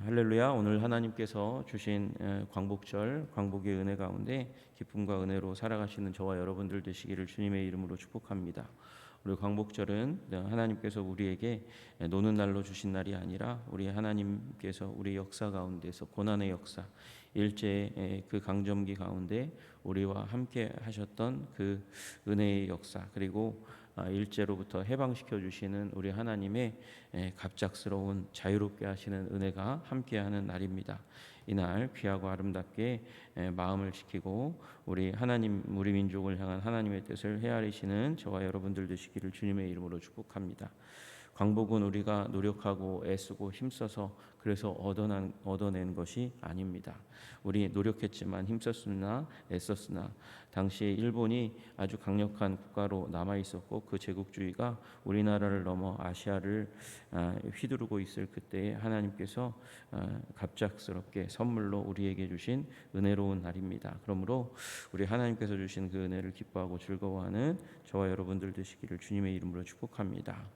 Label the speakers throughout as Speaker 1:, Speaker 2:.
Speaker 1: 할렐루야. 오늘 하나님께서 주신 광복절, 광복의 은혜 가운데 기쁨과 은혜로 살아가시는 저와 여러분들 되시기를 주님의 이름으로 축복합니다. 우리 광복절은 하나님께서 우리에게 노는 날로 주신 날이 아니라 우리 하나님께서 우리 역사 가운데서 고난의 역사, 일제의 그 강점기 가운데 우리와 함께 하셨던 그 은혜의 역사, 그리고 일제로부터 해방시켜 주시는 우리 하나님의 갑작스러운 자유롭게 하시는 은혜가 함께하는 날입니다. 이날 귀하고 아름답게 마음을 지키고 우리 하나님, 우리 민족을 향한 하나님의 뜻을 헤아리시는 저와 여러분들 되시기를 주님의 이름으로 축복합니다. 광복은 우리가 노력하고 애쓰고 힘써서 그래서 얻어낸 것이 아닙니다. 우리 노력했지만 힘썼으나 애썼으나 당시에 일본이 아주 강력한 국가로 남아 있었고 그 제국주의가 우리나라를 넘어 아시아를 휘두르고 있을 그때에 하나님께서 갑작스럽게 선물로 우리에게 주신 은혜로운 날입니다. 그러므로 우리 하나님께서 주신 그 은혜를 기뻐하고 즐거워하는 저와 여러분들 되시기를 주님의 이름으로 축복합니다.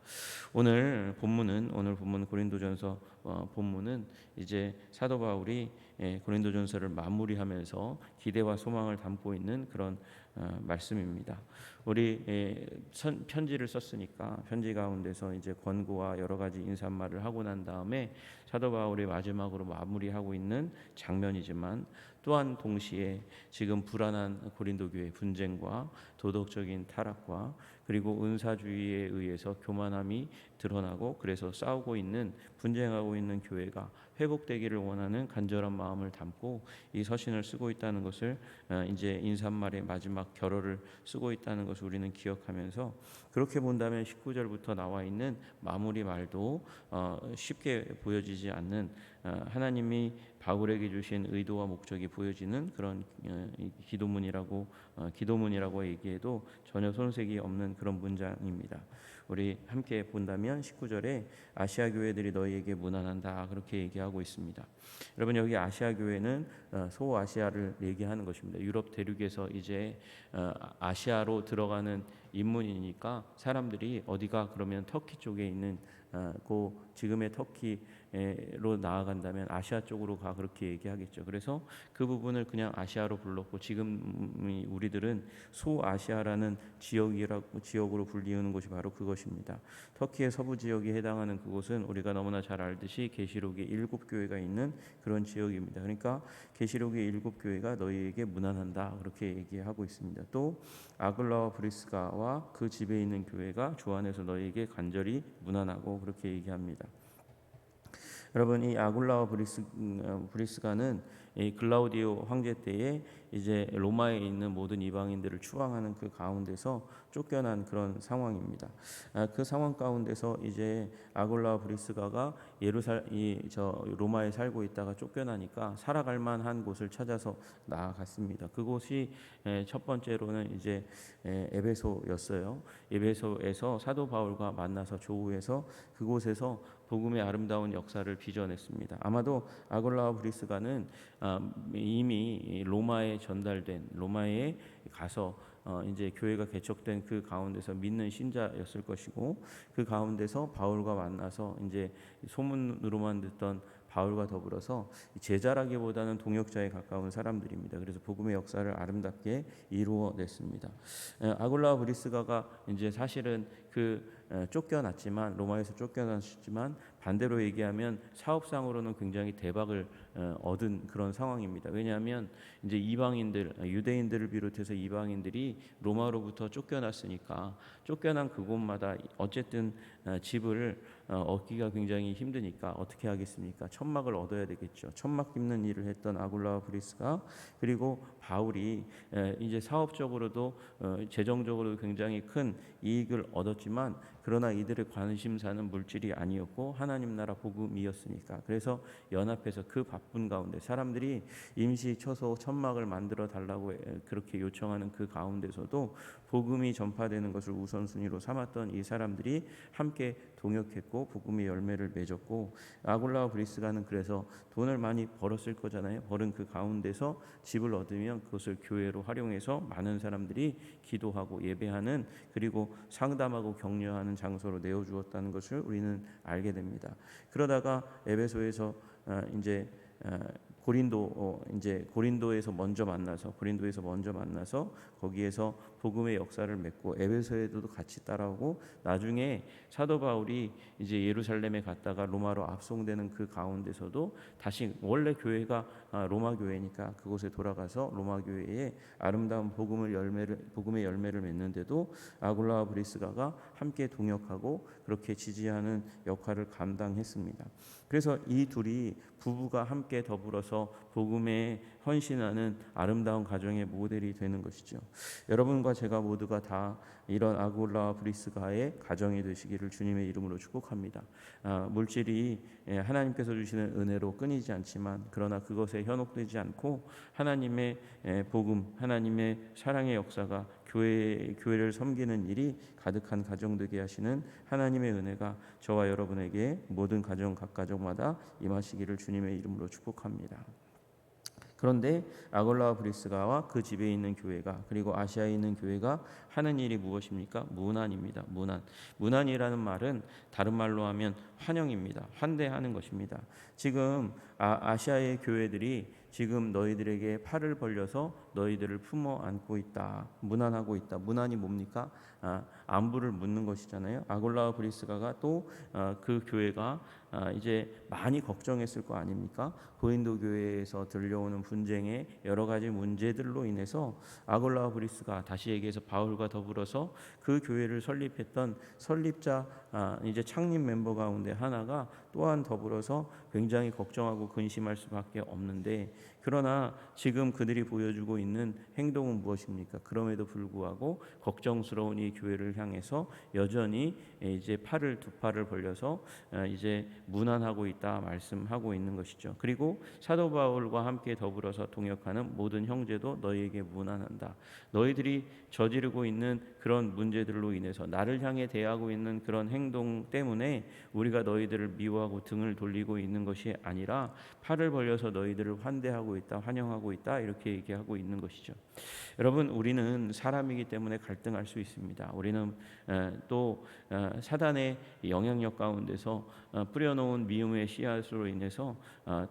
Speaker 1: 오늘 본문 고린도전서 본문은 이제 사도 바울이 고린도전서를 마무리하면서 기대와 소망을 담고 있는 그런 말씀입니다. 우리 편지를 썼으니까 편지 가운데서 이제 권고와 여러 가지 인사말을 하고 난 다음에 사도 바울이 마지막으로 마무리하고 있는 장면이지만 또한 동시에 지금 불안한 고린도 교회 분쟁과 도덕적인 타락과 그리고 은사주의에 의해서 교만함이 드러나고 그래서 싸우고 있는 분쟁하고 있는 교회가 회복되기를 원하는 간절한 마음을 담고 이 서신을 쓰고 있다는 것을 이제 인사말의 마지막 결어를 쓰고 있다는 것을 우리는 기억하면서 그렇게 본다면 19절부터 나와 있는 마무리 말도 쉽게 보여지지 않는 하나님이 바울에게 주신 의도와 목적이 보여지는 그런 기도문이라고 얘기해도 전혀 손색이 없는 그런 문장입니다. 우리 함께 본다면 19절에 아시아 교회들이 너희에게 문안한다 그렇게 얘기하고 있습니다. 여러분 여기 아시아 교회는 소아시아를 얘기하는 것입니다. 유럽 대륙에서 이제 아시아로 들어가는 인문이니까 사람들이 어디가 그러면 터키 쪽에 있는 그 지금의 터키로 나아간다면 아시아 쪽으로 가 그렇게 얘기하겠죠. 그래서 그 부분을 그냥 아시아로 불렀고 지금 우리들은 소아시아라는 지역으로 불리우는 곳이 바로 그것입니다. 터키의 서부 지역에 해당하는 그곳은 우리가 너무나 잘 알듯이 계시록의 7교회가 있는 그런 지역입니다. 그러니까 계시록의 7교회가 너희에게 문안한다 그렇게 얘기하고 있습니다. 또 아글라와 브리스가와 그 집에 있는 교회가 주 안에서 너희에게 간절히 문안하고 그렇게 얘기합니다. 여러분 이 아굴라와 브리스가는 이 글라우디오 황제 때에 이제 로마에 있는 모든 이방인들을 추방하는 그 가운데서 쫓겨난 그런 상황입니다. 그 상황 가운데서 이제 아굴라와 브리스가가 로마에 살고 있다가 쫓겨나니까 살아갈 만한 곳을 찾아서 나아갔습니다. 그곳이 첫 번째로는 이제 에베소였어요. 에베소에서 사도 바울과 만나서 조우해서 그곳에서 복음의 아름다운 역사를 빚어냈습니다. 아마도 아굴라와 브리스가는 이미 로마에 가서 이제 교회가 개척된 그 가운데서 믿는 신자였을 것이고 그 가운데서 바울과 만나서 이제 소문으로만 듣던 바울과 더불어서 제자라기보다는 동역자에 가까운 사람들입니다. 그래서 복음의 역사를 아름답게 이루어냈습니다. 아굴라와 브리스가가 이제 사실은 쫓겨났지만 로마에서 쫓겨났지만 반대로 얘기하면 사업상으로는 굉장히 대박을 얻은 그런 상황입니다. 왜냐하면 이제 유대인들을 비롯해서 이방인들이 로마로부터 쫓겨났으니까 쫓겨난 그곳마다 어쨌든 집을 얻기가 굉장히 힘드니까 어떻게 하겠습니까? 천막을 얻어야 되겠죠. 천막 깁는 일을 했던 아굴라와 브리스가 그리고 바울이 이제 사업적으로도 재정적으로도 굉장히 큰 이익을 얻었지만 그러나 이들의 관심사는 물질이 아니었고 하나님 나라 복음이었으니까 그래서 연합해서 그 바쁜 가운데 사람들이 임시 처소 천막을 만들어 달라고 그렇게 요청하는 그 가운데서도 복음이 전파되는 것을 우선순위로 삼았던 이 사람들이 함께 동역했고 복음의 열매를 맺었고 아굴라와 브리스가는 그래서 돈을 많이 벌었을 거잖아요. 벌은 그 가운데서 집을 얻으면 그것을 교회로 활용해서 많은 사람들이 기도하고 예배하는 그리고 상담하고 격려하는 장소로 내어주었다는 것을 우리는 알게 됩니다. 그러다가 에베소에서 이제 고린도에서 먼저 만나서 거기에서 복음의 역사를 맺고 에베소에도 같이 따라오고 나중에 사도 바울이 이제 예루살렘에 갔다가 로마로 압송되는 그 가운데서도 다시 원래 교회가 로마 교회니까 그곳에 돌아가서 로마 교회에 아름다운 복음의 열매를 맺는데도 아굴라와 브리스가가 함께 동역하고 그렇게 지지하는 역할을 감당했습니다. 그래서 이 둘이 부부가 함께 더불어서 복음에 헌신하는 아름다운 가정의 모델이 되는 것이죠. 여러분과 제가 모두가 다 이런 아굴라와 브리스가의 가정이 되시기를 주님의 이름으로 축복합니다. 물질이 하나님께서 주시는 은혜로 끊이지 않지만 그러나 그것에 현혹되지 않고 하나님의 복음, 하나님의 사랑의 역사가 교회를 섬기는 일이 가득한 가정 되게 하시는 하나님의 은혜가 저와 여러분에게 모든 가정 각 가정마다 임하시기를 주님의 이름으로 축복합니다. 그런데 아굴라와 브리스가와 그 집에 있는 교회가 그리고 아시아에 있는 교회가 하는 일이 무엇입니까? 문안입니다. 문안이라는 말은 다른 말로 하면 환영입니다. 환대하는 것입니다. 지금 아시아의 교회들이 지금 너희들에게 팔을 벌려서 너희들을 품어 안고 있다. 문안하고 있다. 문안이 뭡니까? 안부를 묻는 것이잖아요. 아굴라와 브리스가가 또 그 교회가 이제 많이 걱정했을 거 아닙니까? 고린도 교회에서 들려오는 분쟁의 여러 가지 문제들로 인해서 아굴라와 브리스가 다시 얘기해서 바울과 더불어서 그 교회를 설립했던 설립자 이제 창립 멤버 가운데 하나가 또한 더불어서 굉장히 걱정하고 근심할 수밖에 없는데 그러나 지금 그들이 보여주고 있는 행동은 무엇입니까? 그럼에도 불구하고 걱정스러운 이 교회를 향해서 여전히 이제 두 팔을 벌려서 이제 문안하고 있다 말씀하고 있는 것이죠. 그리고 사도 바울과 함께 더불어서 동역하는 모든 형제도 너희에게 문안한다. 너희들이 저지르고 있는 그런 문제들로 인해서 나를 향해 대하고 있는 그런 행동 때문에 우리가 너희들을 미워하고 등을 돌리고 있는 것이 아니라 팔을 벌려서 너희들을 환대하고 있다, 환영하고 있다 이렇게 얘기하고 있는 것이죠. 여러분 우리는 사람이기 때문에 갈등할 수 있습니다. 우리는 또 사단의 영향력 가운데서 뿌려놓은 미움의 씨앗으로 인해서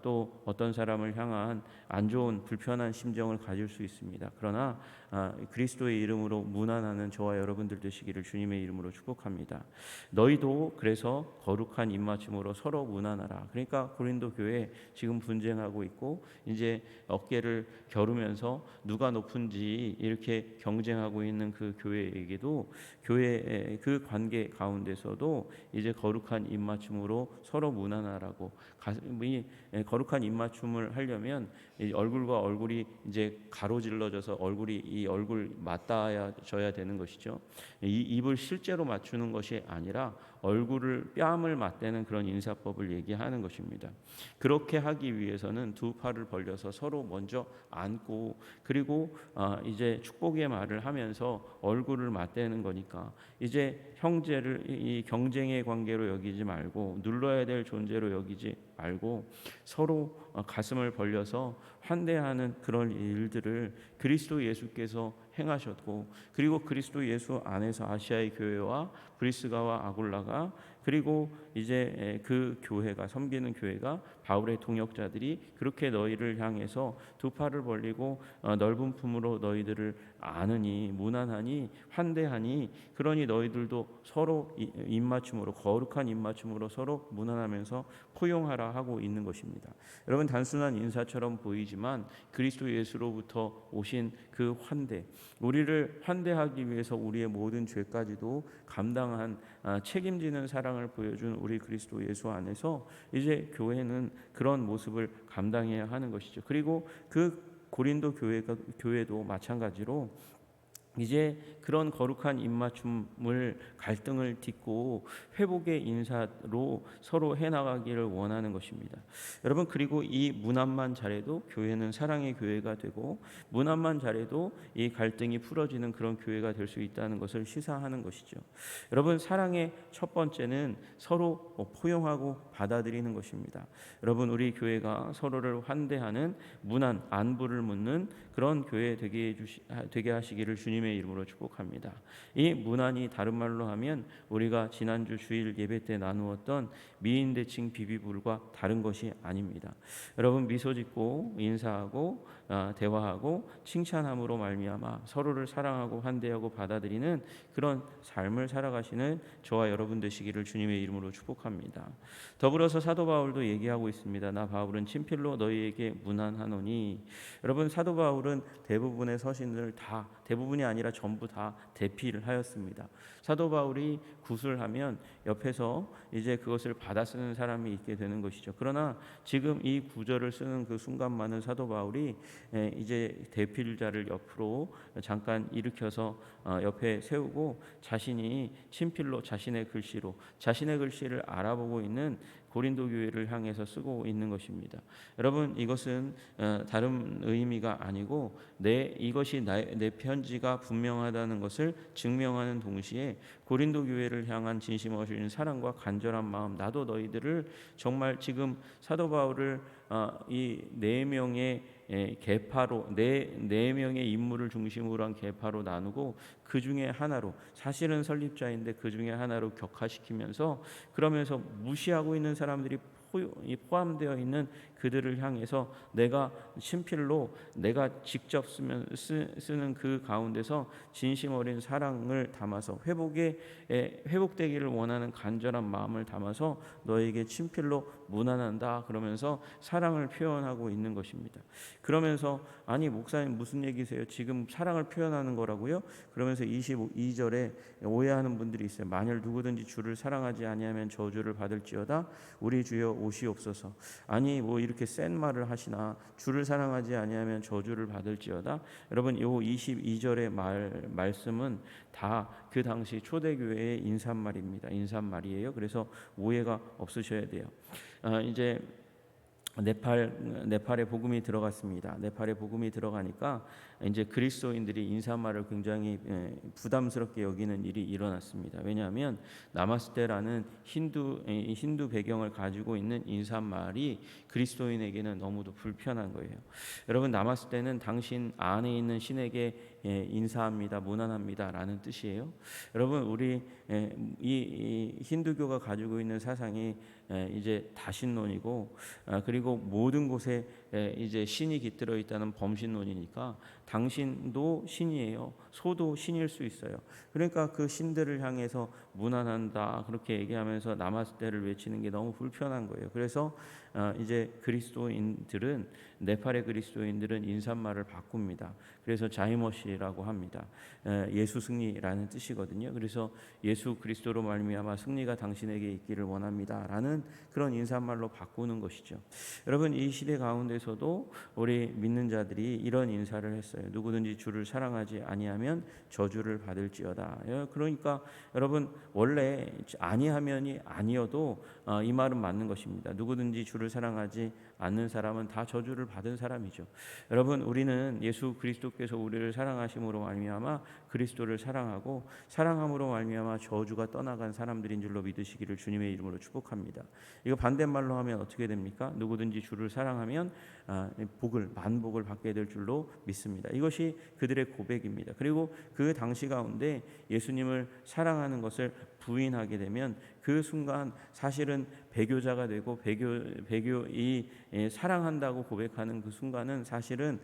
Speaker 1: 또 어떤 사람을 향한 안 좋은 불편한 심정을 가질 수 있습니다. 그러나 그리스도의 이름으로 문안하는 저와 여러분들 되시기를 주님의 이름으로 축복합니다. 너희도 그래서 거룩한 입맞춤으로 서로 문안하라. 그러니까 고린도 교회 지금 분쟁하고 있고 이제 어깨를 겨루면서 누가 높은지 이렇게 경쟁하고 있는 그 교회에게도 교회의 그 관계 가운데서도 이제 거룩한 입맞춤으로 서로 문안하라고 이 거룩한 입맞춤을 하려면 얼굴과 얼굴이 이제 가로질러져서 이 얼굴 맞닿아져야 되는 것이죠. 이 입을 실제로 맞추는 것이 아니라 얼굴을 뺨을 맞대는 그런 인사법을 얘기하는 것입니다. 그렇게 하기 위해서는 두 팔을 벌려서 서로 먼저 안고 그리고 이제 축복의 말을 하면서 얼굴을 맞대는 거니까 이제 형제를 이 경쟁의 관계로 여기지 말고 눌러야 될 존재로 여기지 말고 서로 가슴을 벌려서 환대하는 그런 일들을 그리스도 예수께서 행하셨고 그리고 그리스도 예수 안에서 아시아의 교회와 브리스가와 아굴라가 그리고 이제 그 교회가 섬기는 교회가 바울의 동역자들이 그렇게 너희를 향해서 두 팔을 벌리고 넓은 품으로 너희들을 아느니 문안하니 환대하니 그러니 너희들도 서로 입맞춤으로 거룩한 입맞춤으로 서로 문안하면서 포용하라 하고 있는 것입니다. 여러분 단순한 인사처럼 보이지만 그리스도 예수로부터 오신 그 환대 우리를 환대하기 위해서 우리의 모든 죄까지도 감당한 책임지는 사랑을 보여준 우리 그리스도 예수 안에서 이제 교회는 그런 모습을 감당해야 하는 것이죠. 그리고 그 고린도 교회도 마찬가지로 이제 그런 거룩한 입맞춤을 갈등을 딛고 회복의 인사로 서로 해나가기를 원하는 것입니다. 여러분 그리고 이 문안만 잘해도 교회는 사랑의 교회가 되고 문안만 잘해도 이 갈등이 풀어지는 그런 교회가 될 수 있다는 것을 시사하는 것이죠. 여러분 사랑의 첫 번째는 서로 포용하고 받아들이는 것입니다. 여러분 우리 교회가 서로를 환대하는 문안 안부를 묻는 그런 교회 되게 하시기를 주님 주님의 이름으로 축복합니다. 이 문안이 다른 말로 하면 우리가 지난주 주일 예배 때 나누었던 미인대칭 비비불과 다른 것이 아닙니다. 여러분 미소 짓고 인사하고 대화하고 칭찬함으로 말미암아 서로를 사랑하고 환대하고 받아들이는 그런 삶을 살아가시는 저와 여러분 되시기를 주님의 이름으로 축복합니다. 더불어서 사도 바울도 얘기하고 있습니다. 나 바울은 친필로 너희에게 문안하노니. 여러분 사도 바울은 대부분의 서신을 다, 대부분이 아니라 전부 다 대피를 하였습니다. 사도 바울이 구술하면 옆에서 이제 그것을 받아 쓰는 사람이 있게 되는 것이죠. 그러나 지금 이 구절을 쓰는 그 순간만은 사도 바울이 이제 대필자를 옆으로 잠깐 일으켜서 옆에 세우고 자신이 친필로 자신의 글씨로 자신의 글씨를 알아보고 있는 고린도 교회를 향해서 쓰고 있는 것입니다. 여러분 이것은 다른 의미가 아니고 이것이 내 편지가 분명하다는 것을 증명하는 동시에 고린도 교회를 향한 진심 어린 사랑과 간절한 마음, 나도 너희들을 정말 지금 사도 바울을 이 네 명의 계파로 네 명의 인물을 중심으로 한 계파로 나누고 그 중에 하나로, 사실은 설립자인데 그 중에 하나로 격화시키면서, 그러면서 무시하고 있는 사람들이 포함되어 있는 그들을 향해서 내가 친필로 내가 직접 쓰는 그 가운데서 진심 어린 사랑을 담아서 회복되기를 원하는 간절한 마음을 담아서 너에게 친필로 문안한다 그러면서 사랑을 표현하고 있는 것입니다. 그러면서 아니 목사님 무슨 얘기세요? 지금 사랑을 표현하는 거라고요? 그러면서 22절에 오해하는 분들이 있어요. 만일 누구든지 주를 사랑하지 아니하면 저주를 받을지어다. 우리 주여 오시옵소서. 아니 뭐 이렇게 센 말을 하시나? 주를 사랑하지 아니하면 저주를 받을지어다. 여러분 이 22절의 말씀은 다 그 당시 초대교회의 인사말입니다. 인사말이에요. 그래서 오해가 없으셔야 돼요. 이제 네팔에 복음이 들어갔습니다. 네팔에 복음이 들어가니까 이제 그리스도인들이 인사말을 굉장히 부담스럽게 여기는 일이 일어났습니다. 왜냐하면 나마스테라는 힌두 배경을 가지고 있는 인사말이 그리스도인에게는 너무도 불편한 거예요. 여러분 나마스테는 당신 안에 있는 신에게 인사합니다, 문안합니다라는 뜻이에요. 여러분 우리 이 힌두교가 가지고 있는 사상이 이제 다신론이고 그리고 모든 곳에 이제 신이 깃들어 있다는 범신론이니까 당신도 신이에요. 소도 신일 수 있어요. 그러니까 그 신들을 향해서 문안한다 그렇게 얘기하면서 나마스테를 외치는 게 너무 불편한 거예요. 그래서 이제 네팔의 그리스도인들은 인사말을 바꿉니다. 그래서 자이머시라고 합니다. 예수 승리라는 뜻이거든요. 그래서 예수 그리스도로 말미암아 승리가 당신에게 있기를 원합니다라는 그런 인사말로 바꾸는 것이죠. 여러분 이 시대 가운데서도 우리 믿는 자들이 이런 인사를 했어요. 누구든지 주를 사랑하지 아니하면 저주를 받을지어다. 그러니까 여러분 원래 아니하면이 아니어도 이 말은 맞는 것입니다. 누구든지 주를 사랑하지 않는 사람은 다 저주를 받은 사람이죠. 여러분 우리는 예수 그리스도께서 우리를 사랑하심으로 말미암아 그리스도를 사랑하고 사랑함으로 말미암아 저주가 떠나간 사람들인 줄로 믿으시기를 주님의 이름으로 축복합니다. 이거 반대말로 하면 어떻게 됩니까? 누구든지 주를 사랑하면 만복을 받게 될 줄로 믿습니다. 이것이 그들의 고백입니다. 그리고 그 당시 가운데 예수님을 사랑하는 것을 부인하게 되면 그 순간 사실은 배교자가 되고 사랑한다고 고백하는 그 순간은 사실은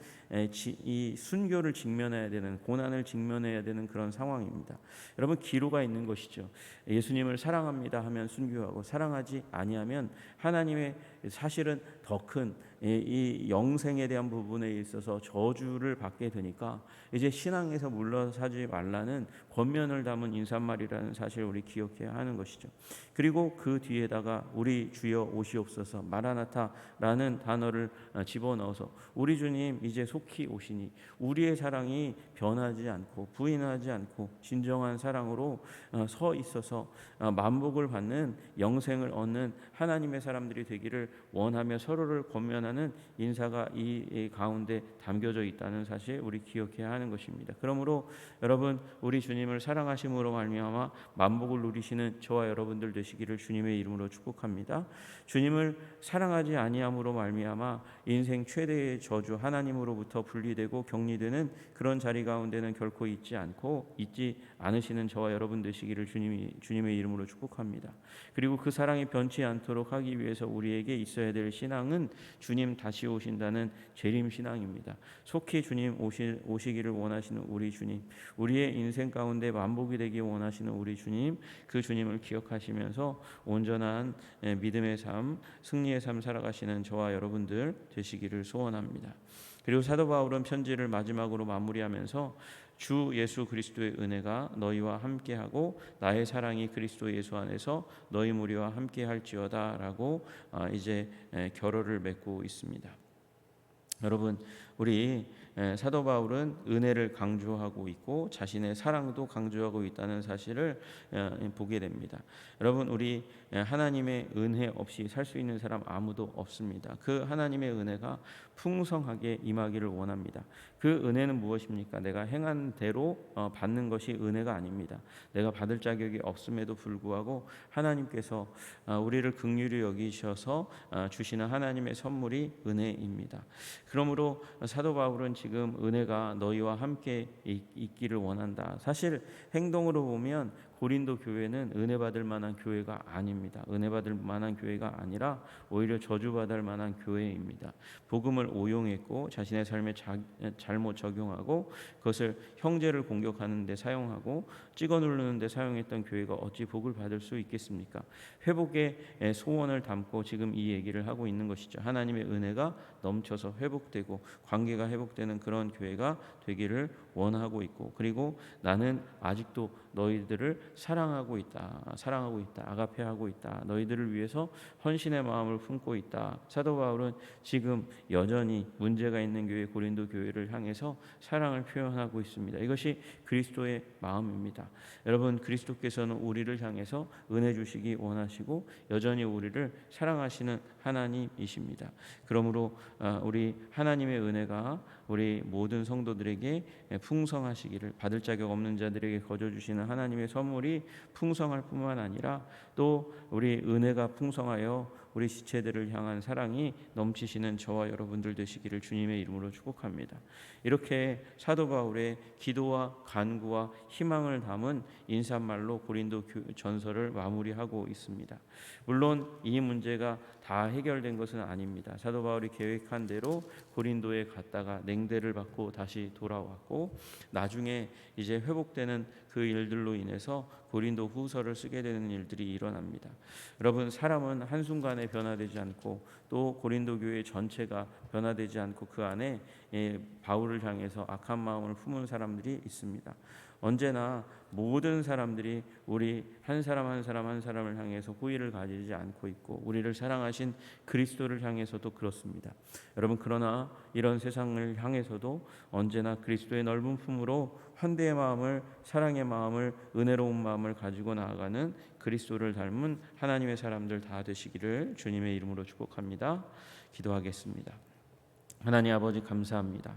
Speaker 1: 이 순교를 직면해야 되는, 고난을 직면해야 되는 그런 상황입니다. 여러분 기로가 있는 것이죠. 예수님을 사랑합니다 하면 순교하고 사랑하지 아니하면 하나님의 사실은 더 큰 이 영생에 대한 부분에 있어서 저주를 받게 되니까 이제 신앙에서 물러서지 말라는 권면을 담은 인사말이라는 사실을 우리 기억해야 하는 것이죠. 그리고 그 뒤에다가 우리 주여 오시옵소서 마라나타라는 단어를 집어넣어서 우리 주님 이제 속히 오시니 우리의 사랑이 변하지 않고 부인하지 않고 진정한 사랑으로 서 있어서 만복을 받는 영생을 얻는 하나님의 사람들이 되기를 원하며 서로를 권면하는 하나는 인사가 이 가운데 담겨져 있다는 사실 우리 기억해야 하는 것입니다. 그러므로 여러분, 우리 주님을 사랑하심으로 말미암아 만복을 누리시는 저와 여러분들 되시기를 주님의 이름으로 축복합니다. 주님을 사랑하지 아니함으로 말미암아 인생 최대의 저주, 하나님으로부터 분리되고 격리되는 그런 자리 가운데는 결코 있지 않으시는 저와 여러분 되시기를 주님의 이름으로 축복합니다. 그리고 그 사랑이 변치 않도록 하기 위해서 우리에게 있어야 될 신앙은 주님 다시 오신다는 재림 신앙입니다. 속히 주님 오시기를 원하시는 우리 주님, 우리의 인생 가운데 만복이 되기 원하시는 우리 주님, 그 주님을 기억하시면서 온전한 믿음의 삶, 승리의 삶 살아가시는 저와 여러분들 되시기를 소원합니다. 그리고 사도 바울은 편지를 마지막으로 마무리하면서 주 예수 그리스도의 은혜가 너희와 함께하고 나의 사랑이 그리스도 예수 안에서 너희 무리와 함께할지어다라고 이제 결어를 맺고 있습니다. 여러분, 우리 사도 바울은 은혜를 강조하고 있고 자신의 사랑도 강조하고 있다는 사실을 보게 됩니다. 여러분, 우리 하나님의 은혜 없이 살 수 있는 사람 아무도 없습니다. 그 하나님의 은혜가 풍성하게 임하기를 원합니다. 그 은혜는 무엇입니까? 내가 행한 대로 받는 것이 은혜가 아닙니다. 내가 받을 자격이 없음에도 불구하고 하나님께서 우리를 긍휼히 여기셔서 주시는 하나님의 선물이 은혜입니다. 그러므로 사도 바울은 지금 은혜가 너희와 함께 있기를 원한다. 사실 행동으로 보면 고린도 교회는 은혜 받을 만한 교회가 아닙니다. 은혜 받을 만한 교회가 아니라 오히려 저주받을 만한 교회입니다. 복음을 오용했고 자신의 삶에 잘못 적용하고 그것을 형제를 공격하는 데 사용하고 찍어 누르는 데 사용했던 교회가 어찌 복을 받을 수 있겠습니까? 회복의 소원을 담고 지금 이 얘기를 하고 있는 것이죠. 하나님의 은혜가 넘쳐서 회복되고 관계가 회복되는 그런 교회가 되기를 원하고 있고, 그리고 나는 아직도 너희들을 사랑하고 있다. 아가페하고 있다. 너희들을 위해서 헌신의 마음을 품고 있다. 사도 바울은 지금 여전히 문제가 있는 교회 고린도 교회를 향해서 사랑을 표현하고 있습니다. 이것이 그리스도의 마음입니다. 여러분, 그리스도께서는 우리를 향해서 은혜 주시기 원하시고 여전히 우리를 사랑하시는 하나님이십니다. 그러므로 우리 하나님의 은혜가 우리 모든 성도들에게 풍성하시기를, 받을 자격 없는 자들에게 거저 주시는 하나님의 선물이 풍성할 뿐만 아니라 또 우리 은혜가 풍성하여 우리 지체들을 향한 사랑이 넘치시는 저와 여러분들 되시기를 주님의 이름으로 축복합니다. 이렇게 사도 바울의 기도와 간구와 희망을 담은 인사말로 고린도 전서를 마무리하고 있습니다. 물론 이 문제가 다 해결된 것은 아닙니다. 사도 바울이 계획한 대로 고린도에 갔다가 냉대를 받고 다시 돌아왔고, 나중에 이제 회복되는 그 일들로 인해서 고린도 후서를 쓰게 되는 일들이 일어납니다. 여러분, 사람은 한순간에 변화되지 않고 또 고린도 교회 전체가 변화되지 않고 그 안에 바울을 향해서 악한 마음을 품은 사람들이 있습니다. 언제나 모든 사람들이 우리 한 사람을 향해서 호의를 가지지 않고 있고 우리를 사랑하신 그리스도를 향해서도 그렇습니다. 여러분, 그러나 이런 세상을 향해서도 언제나 그리스도의 넓은 품으로 환대의 마음을, 사랑의 마음을, 은혜로운 마음을 가지고 나아가는 그리스도를 닮은 하나님의 사람들 다 되시기를 주님의 이름으로 축복합니다. 기도하겠습니다. 하나님 아버지, 감사합니다.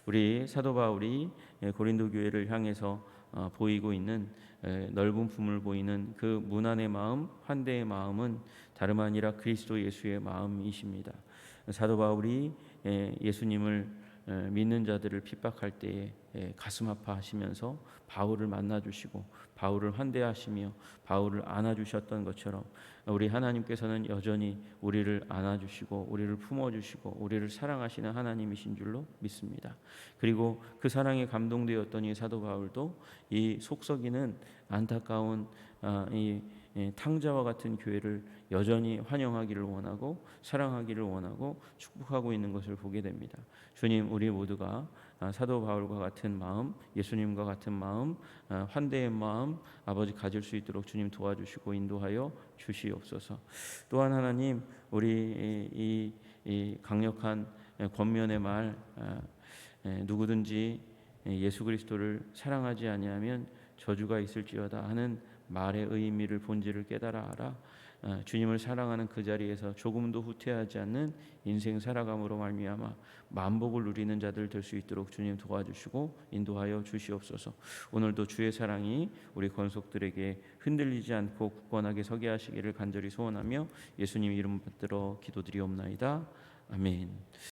Speaker 1: 우리 사도 바울이 고린도 교회를 향해서 보이고 있는 넓은 품을 보이는 그 문안의 마음, 환대의 마음은 다름 아니라 그리스도 예수의 마음이십니다. 사도 바울이 예수님을 믿는 자들을 핍박할 때에 가슴 아파하시면서 바울을 만나주시고 바울을 환대하시며 바울을 안아주셨던 것처럼 우리 하나님께서는 여전히 우리를 안아주시고 우리를 품어주시고 우리를 사랑하시는 하나님이신 줄로 믿습니다. 그리고 그 사랑에 감동되었던 이 사도 바울도 이 속썩이는 안타까운 이 탕자와 같은 교회를 여전히 환영하기를 원하고 사랑하기를 원하고 축복하고 있는 것을 보게 됩니다. 주님, 우리 모두가 사도 바울과 같은 마음, 예수님과 같은 마음, 환대의 마음 아버지 가질 수 있도록 주님 도와주시고 인도하여 주시옵소서. 또한 하나님, 우리 이 강력한 권면의 말, 누구든지 예수 그리스도를 사랑하지 아니하면 저주가 있을지어다 하는 말의 의미를 본질을 깨달아 알아 주님을 사랑하는 그 자리에서 조금도 후퇴하지 않는 인생 살아감으로 말미암아 만복을 누리는 자들 될 수 있도록 주님 도와주시고 인도하여 주시옵소서. 오늘도 주의 사랑이 우리 권속들에게 흔들리지 않고 굳건하게 서게 하시기를 간절히 소원하며 예수님 이름 받들어 기도드리옵나이다. 아멘.